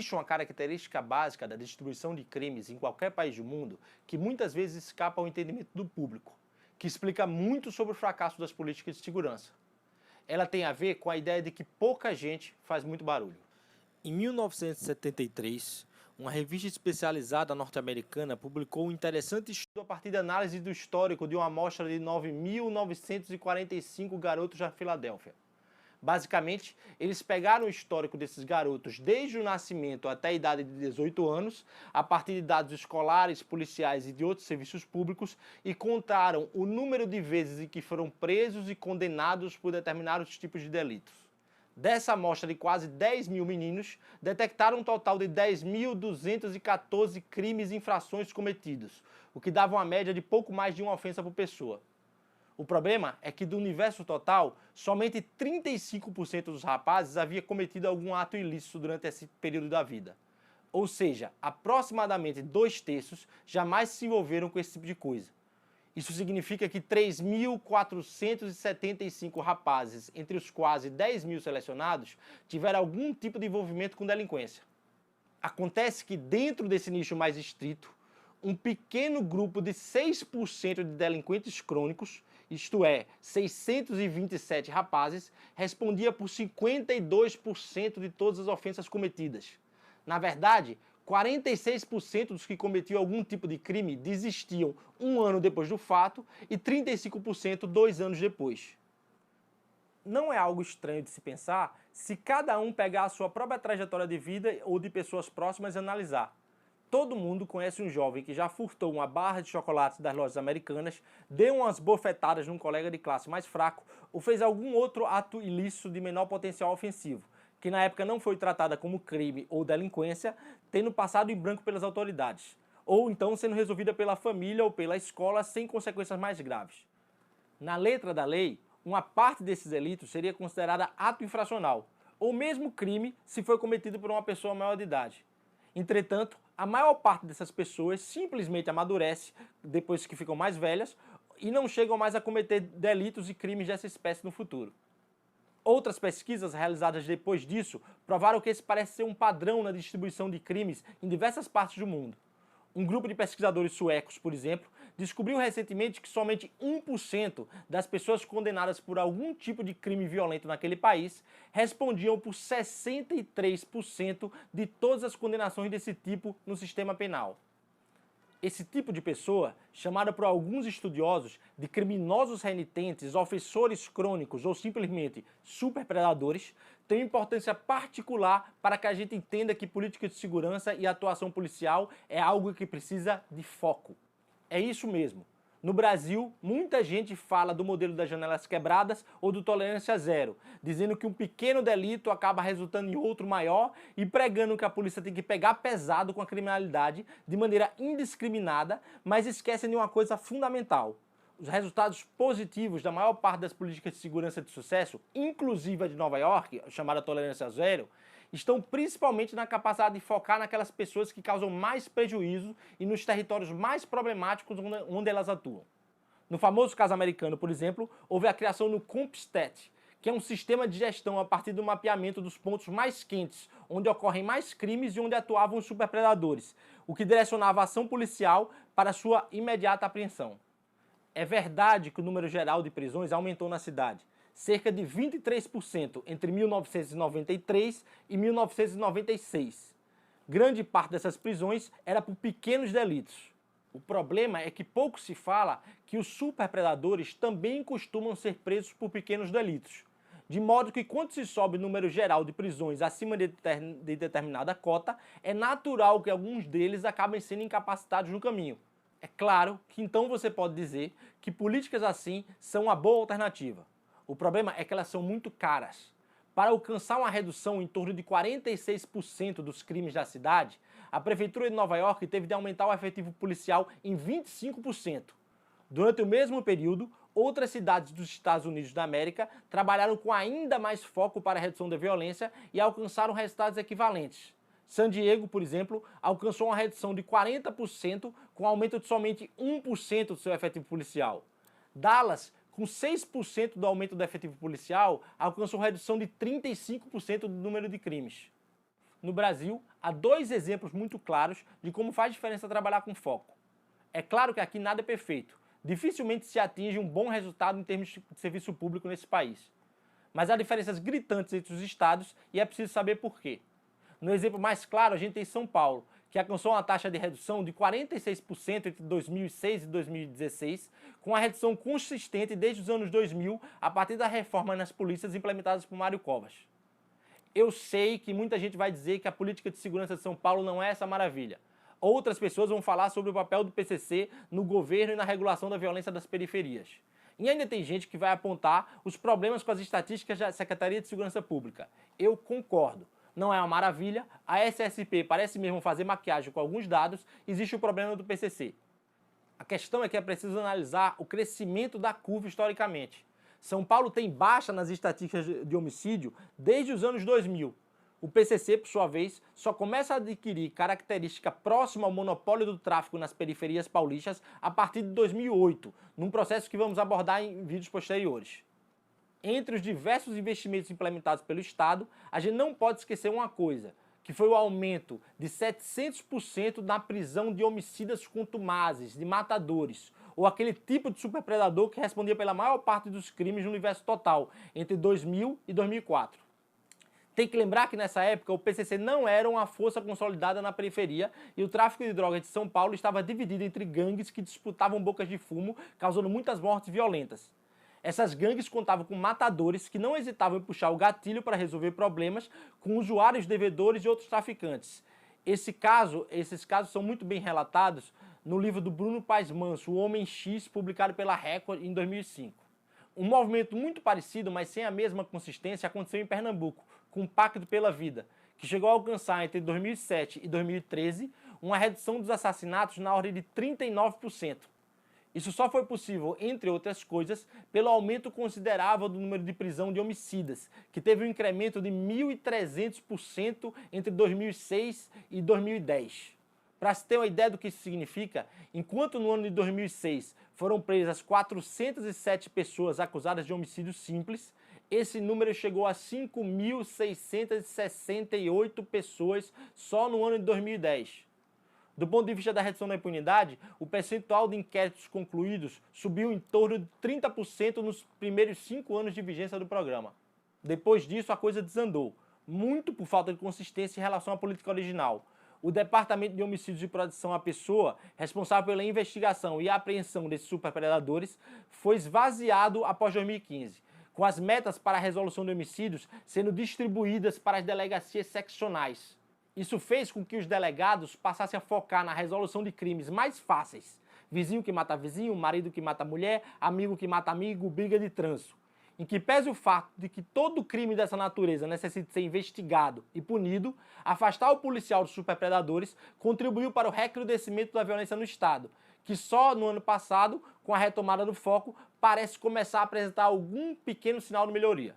Existe uma característica básica da distribuição de crimes em qualquer país do mundo que muitas vezes escapa ao entendimento do público, que explica muito sobre o fracasso das políticas de segurança. Ela tem a ver com a ideia de que pouca gente faz muito barulho. Em 1973, uma revista especializada norte-americana publicou um interessante estudo a partir da análise do histórico de uma amostra de 9.945 garotos da Filadélfia. Basicamente, eles pegaram o histórico desses garotos desde o nascimento até a idade de 18 anos, a partir de dados escolares, policiais e de outros serviços públicos, e contaram o número de vezes em que foram presos e condenados por determinados tipos de delitos. Dessa amostra de quase 10 mil meninos, detectaram um total de 10.214 crimes e infrações cometidos, o que dava uma média de pouco mais de uma ofensa por pessoa. O problema é que do universo total, somente 35% dos rapazes havia cometido algum ato ilícito durante esse período da vida. Ou seja, aproximadamente 2/3 jamais se envolveram com esse tipo de coisa. Isso significa que 3.475 rapazes, entre os quase 10 mil selecionados, tiveram algum tipo de envolvimento com delinquência. Acontece que dentro desse nicho mais estrito, um pequeno grupo de 6% de delinquentes crônicos, isto é, 627 rapazes, respondia por 52% de todas as ofensas cometidas. Na verdade, 46% dos que cometiam algum tipo de crime desistiam um ano depois do fato e 35% 2 anos depois. Não é algo estranho de se pensar se cada um pegar a sua própria trajetória de vida ou de pessoas próximas e analisar. Todo mundo conhece um jovem que já furtou uma barra de chocolate das lojas americanas, deu umas bofetadas num colega de classe mais fraco ou fez algum outro ato ilícito de menor potencial ofensivo, que na época não foi tratada como crime ou delinquência, tendo passado em branco pelas autoridades, ou então sendo resolvida pela família ou pela escola sem consequências mais graves. Na letra da lei, uma parte desses delitos seria considerada ato infracional, ou mesmo crime se foi cometido por uma pessoa maior de idade. Entretanto, a maior parte dessas pessoas simplesmente amadurece depois que ficam mais velhas e não chegam mais a cometer delitos e crimes dessa espécie no futuro. Outras pesquisas realizadas depois disso provaram que esse parece ser um padrão na distribuição de crimes em diversas partes do mundo. Um grupo de pesquisadores suecos, por exemplo, descobriu recentemente que somente 1% das pessoas condenadas por algum tipo de crime violento naquele país respondiam por 63% de todas as condenações desse tipo no sistema penal. Esse tipo de pessoa, chamada por alguns estudiosos de criminosos renitentes, ofensores crônicos ou simplesmente superpredadores, tem importância particular para que a gente entenda que política de segurança e atuação policial é algo que precisa de foco. É isso mesmo. No Brasil, muita gente fala do modelo das janelas quebradas ou do tolerância zero, dizendo que um pequeno delito acaba resultando em outro maior e pregando que a polícia tem que pegar pesado com a criminalidade de maneira indiscriminada, mas esquecem de uma coisa fundamental. Os resultados positivos da maior parte das políticas de segurança de sucesso, inclusive a de Nova York, chamada tolerância zero, estão principalmente na capacidade de focar naquelas pessoas que causam mais prejuízo e nos territórios mais problemáticos onde elas atuam. No famoso caso americano, por exemplo, houve a criação do CompStat, que é um sistema de gestão a partir do mapeamento dos pontos mais quentes, onde ocorrem mais crimes e onde atuavam os superpredadores, o que direcionava a ação policial para sua imediata apreensão. É verdade que o número geral de prisões aumentou na cidade, cerca de 23% entre 1993 e 1996. Grande parte dessas prisões era por pequenos delitos. O problema é que pouco se fala que os superpredadores também costumam ser presos por pequenos delitos. De modo que quando se sobe o número geral de prisões acima de determinada cota, é natural que alguns deles acabem sendo incapacitados no caminho. É claro que então você pode dizer que políticas assim são uma boa alternativa. O problema é que elas são muito caras. Para alcançar uma redução em torno de 46% dos crimes da cidade, a Prefeitura de Nova York teve de aumentar o efetivo policial em 25%. Durante o mesmo período, outras cidades dos Estados Unidos da América trabalharam com ainda mais foco para a redução da violência e alcançaram resultados equivalentes. San Diego, por exemplo, alcançou uma redução de 40% com aumento de somente 1% do seu efetivo policial. Dallas, com 6% do aumento do efetivo policial, alcançou redução de 35% do número de crimes. No Brasil, há dois exemplos muito claros de como faz diferença trabalhar com foco. É claro que aqui nada é perfeito. Dificilmente se atinge um bom resultado em termos de serviço público nesse país. Mas há diferenças gritantes entre os estados e é preciso saber por quê. No exemplo mais claro, a gente tem São Paulo, que alcançou uma taxa de redução de 46% entre 2006 e 2016, com a redução consistente desde os anos 2000, a partir da reforma nas polícias implementadas por Mário Covas. Eu sei que muita gente vai dizer que a política de segurança de São Paulo não é essa maravilha. Outras pessoas vão falar sobre o papel do PCC no governo e na regulação da violência das periferias. E ainda tem gente que vai apontar os problemas com as estatísticas da Secretaria de Segurança Pública. Eu concordo. Não é uma maravilha, a SSP parece mesmo fazer maquiagem com alguns dados, existe o problema do PCC. A questão é que é preciso analisar o crescimento da curva historicamente. São Paulo tem baixa nas estatísticas de homicídio desde os anos 2000. O PCC, por sua vez, só começa a adquirir característica próxima ao monopólio do tráfico nas periferias paulistas a partir de 2008, num processo que vamos abordar em vídeos posteriores. Entre os diversos investimentos implementados pelo Estado, a gente não pode esquecer uma coisa, que foi o aumento de 700% na prisão de homicidas contumazes, de matadores, ou aquele tipo de superpredador que respondia pela maior parte dos crimes no universo total, entre 2000 e 2004. Tem que lembrar que nessa época o PCC não era uma força consolidada na periferia e o tráfico de drogas de São Paulo estava dividido entre gangues que disputavam bocas de fumo, causando muitas mortes violentas. Essas gangues contavam com matadores que não hesitavam em puxar o gatilho para resolver problemas com usuários devedores e outros traficantes. Esses casos são muito bem relatados no livro do Bruno Paes Manso, O Homem X, publicado pela Record em 2005. Um movimento muito parecido, mas sem a mesma consistência, aconteceu em Pernambuco, com o Pacto pela Vida, que chegou a alcançar entre 2007 e 2013 uma redução dos assassinatos na ordem de 39%. Isso só foi possível, entre outras coisas, pelo aumento considerável do número de prisão de homicidas, que teve um incremento de 1.300% entre 2006 e 2010. Para se ter uma ideia do que isso significa, enquanto no ano de 2006 foram presas 407 pessoas acusadas de homicídio simples, esse número chegou a 5.668 pessoas só no ano de 2010. Do ponto de vista da redução da impunidade, o percentual de inquéritos concluídos subiu em torno de 30% nos primeiros 5 anos de vigência do programa. Depois disso, a coisa desandou, muito por falta de consistência em relação à política original. O Departamento de Homicídios e Proteção à Pessoa, responsável pela investigação e apreensão desses superpredadores, foi esvaziado após 2015, com as metas para a resolução de homicídios sendo distribuídas para as delegacias seccionais. Isso fez com que os delegados passassem a focar na resolução de crimes mais fáceis. Vizinho que mata vizinho, marido que mata mulher, amigo que mata amigo, briga de trânsito. Em que pese o fato de que todo crime dessa natureza necessite ser investigado e punido, afastar o policial dos superpredadores contribuiu para o recrudescimento da violência no Estado, que só no ano passado, com a retomada do foco, parece começar a apresentar algum pequeno sinal de melhoria.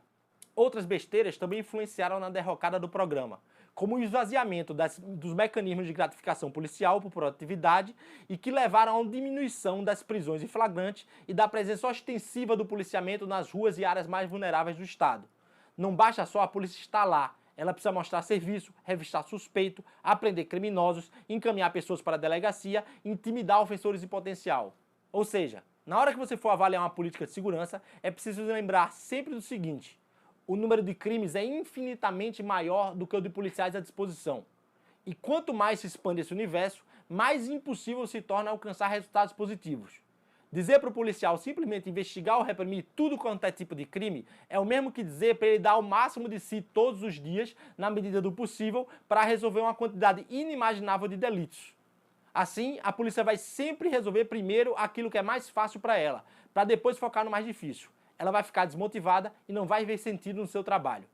Outras besteiras também influenciaram na derrocada do programa, como o esvaziamento dos mecanismos de gratificação policial por produtividade e que levaram a uma diminuição das prisões em flagrante e da presença ostensiva do policiamento nas ruas e áreas mais vulneráveis do Estado. Não basta só a polícia estar lá, ela precisa mostrar serviço, revistar suspeito, apreender criminosos, encaminhar pessoas para a delegacia e intimidar ofensores em potencial. Ou seja, na hora que você for avaliar uma política de segurança, é preciso lembrar sempre do seguinte: o número de crimes é infinitamente maior do que o de policiais à disposição. E quanto mais se expande esse universo, mais impossível se torna alcançar resultados positivos. Dizer para o policial simplesmente investigar ou reprimir tudo quanto é tipo de crime é o mesmo que dizer para ele dar o máximo de si todos os dias, na medida do possível, para resolver uma quantidade inimaginável de delitos. Assim, a polícia vai sempre resolver primeiro aquilo que é mais fácil para ela, para depois focar no mais difícil. Ela vai ficar desmotivada e não vai ver sentido no seu trabalho.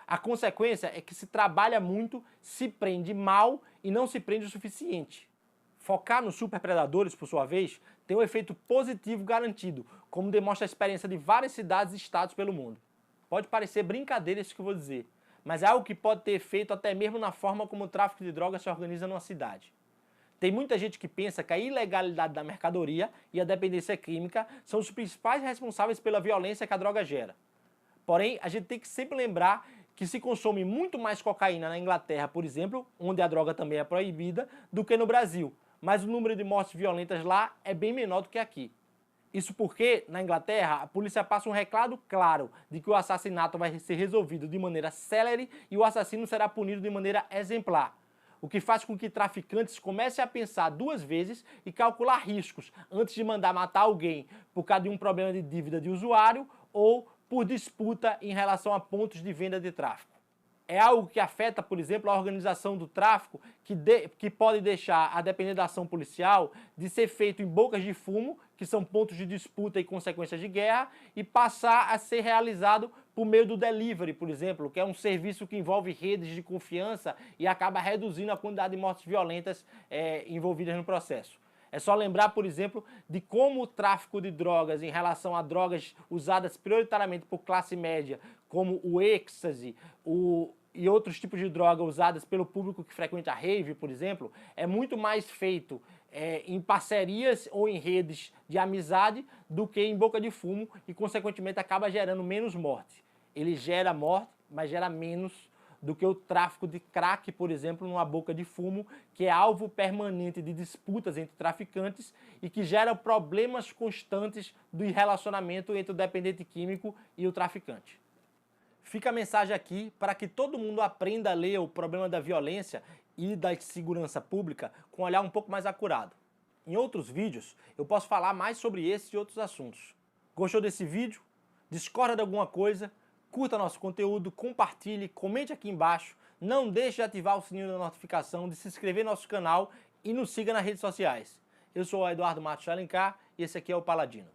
A consequência é que se trabalha muito, se prende mal e não se prende o suficiente. Focar nos superpredadores, por sua vez, tem um efeito positivo garantido, como demonstra a experiência de várias cidades e estados pelo mundo. Pode parecer brincadeira isso que eu vou dizer, mas é algo que pode ter efeito até mesmo na forma como o tráfico de drogas se organiza numa cidade. Tem muita gente que pensa que a ilegalidade da mercadoria e a dependência química são os principais responsáveis pela violência que a droga gera. Porém, a gente tem que sempre lembrar que se consome muito mais cocaína na Inglaterra, por exemplo, onde a droga também é proibida, do que no Brasil. Mas o número de mortes violentas lá é bem menor do que aqui. Isso porque, na Inglaterra, a polícia passa um recado claro de que o assassinato vai ser resolvido de maneira célere e o assassino será punido de maneira exemplar. O que faz com que traficantes comecem a pensar duas vezes e calcular riscos antes de mandar matar alguém por causa de um problema de dívida de usuário ou por disputa em relação a pontos de venda de tráfico. É algo que afeta, por exemplo, a organização do tráfico, que pode deixar, a depender da ação policial, de ser feito em bocas de fumo, que são pontos de disputa e consequências de guerra, e passar a ser realizado por meio do delivery, por exemplo, que é um serviço que envolve redes de confiança e acaba reduzindo a quantidade de mortes violentas envolvidas no processo. É só lembrar, por exemplo, de como o tráfico de drogas em relação a drogas usadas prioritariamente por classe média, como o êxtase, e outros tipos de droga usadas pelo público que frequenta a rave, por exemplo, é muito mais feito em parcerias ou em redes de amizade do que em boca de fumo e, consequentemente, acaba gerando menos morte. Ele gera morte, mas gera menos do que o tráfico de crack, por exemplo, numa boca de fumo, que é alvo permanente de disputas entre traficantes e que gera problemas constantes do relacionamento entre o dependente químico e o traficante. Fica a mensagem aqui para que todo mundo aprenda a ler o problema da violência e da segurança pública com um olhar um pouco mais acurado. Em outros vídeos, eu posso falar mais sobre esses e outros assuntos. Gostou desse vídeo? Discorda de alguma coisa? Curta nosso conteúdo, compartilhe, comente aqui embaixo, não deixe de ativar o sininho da notificação, de se inscrever no nosso canal e nos siga nas redes sociais. Eu sou o Eduardo Matos de Alencar e esse aqui é o Paladino.